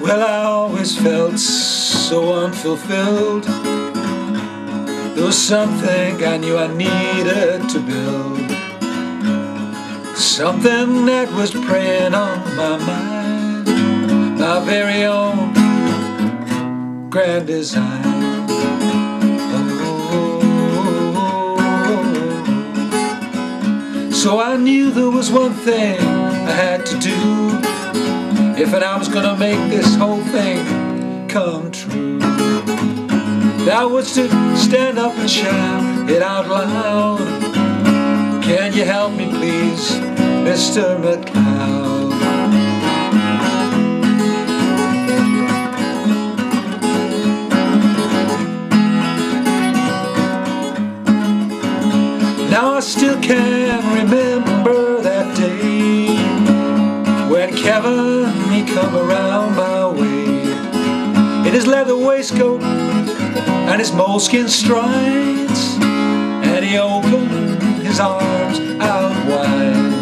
Well, I always felt so unfulfilled. There was something I knew I needed to build, something that was preying on my mind, my very own grand design. So I knew there was one thing I had to do if I was gonna make this whole thing come true. That was to stand up and shout it out loud. Can you help me please, Mr. McCloud? Now I still can remember that day when Kevin, he come around my way in his leather waistcoat and his moleskin strides, and he opened his arms out wide.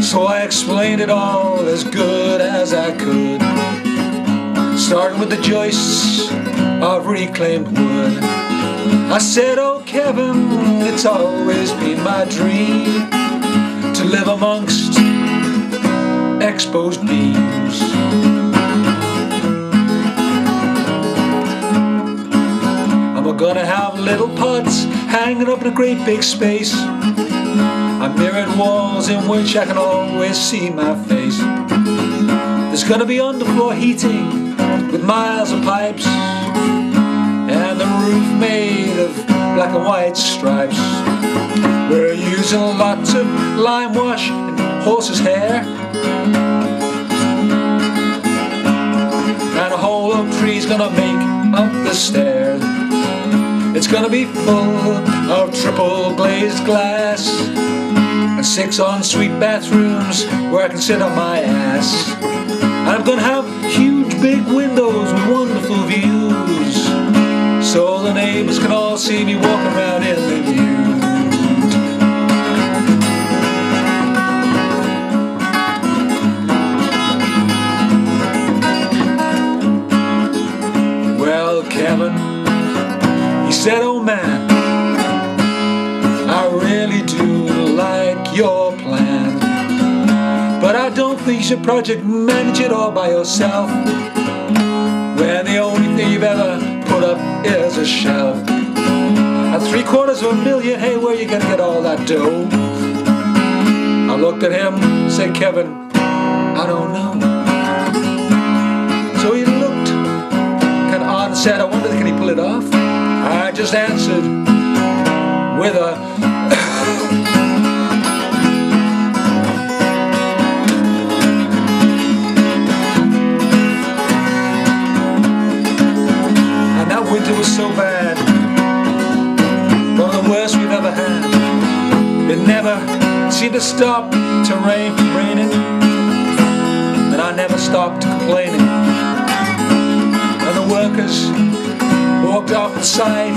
So I explained it all as good as I could, starting with the joists of reclaimed wood. I said, oh Kevin, it's always been my dream to live amongst exposed beams. I'm gonna have little pots hanging up in a great big space, a mirrored walls in which I can always see my face. There's gonna be underfloor heating with miles of pipes, and the roof made of black and white stripes. We're using lots of lime wash and horse's hair, and a whole oak tree's gonna make up the stairs. It's gonna be full of triple glazed glass and 6 ensuite bathrooms where I can sit on my ass. And I'm gonna have huge big windows with wonderful views, so the neighbors can all see me walking around in the nude. Well, Kevin, he said, oh man, I really do like your plan, but I don't think you should project manage it all by yourself, when the only thing you've ever put up is a shelf. At $750,000, hey, where you gonna get all that dough? I looked at him and said, Kevin, I don't know. So he looked kind of odd and said, I wonder, can he pull it off? I just answered with a and that winter was so bad, one of the worst we've ever had. It never seemed to stop to rain from raining, and I never stopped complaining. And the workers walked off the site.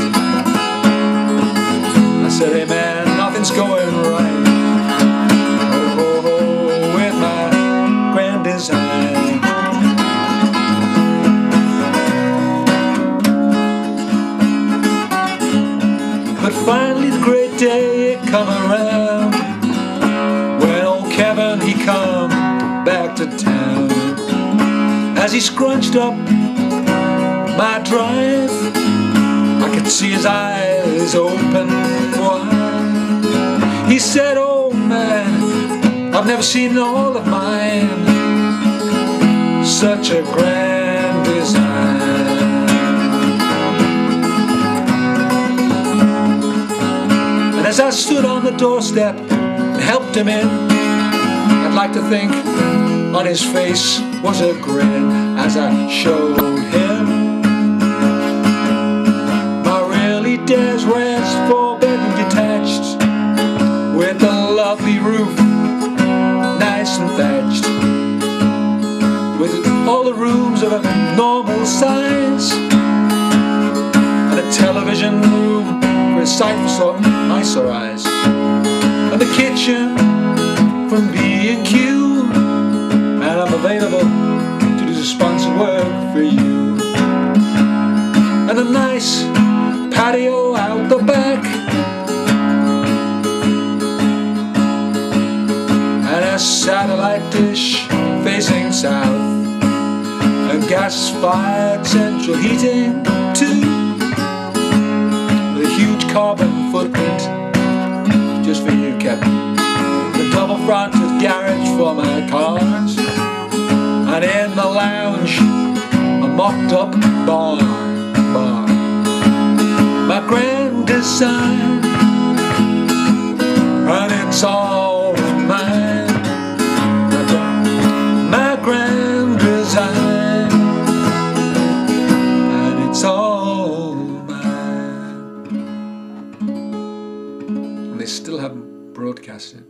I said, hey man, nothing's going right. Oh, with my grand design. But finally the great day come around, when old Kevin, he come back to town. As he scrunched up my drive, I could see his eyes open wide. He said, oh man, I've never seen in all of mine such a grand design. And as I stood on the doorstep and helped him in, I'd like to think on his face was a grin as I showed him Des Res 4-bedroom detached, with a lovely roof, nice and thatched, with all the rooms of a normal size, and a television room a sight for sore, my sore eyes. And the kitchen from B&Q, and I'm available to do the sponsored work for you. And a nice patio out the back, and a satellite dish facing south, a gas-fired central heating too, with a huge carbon footprint just for you, Kevin. The double-fronted garage for my cars, and in the lounge a mocked-up bar. My grand design, and it's all mine. My grand design, and it's all mine. And they still haven't broadcast it.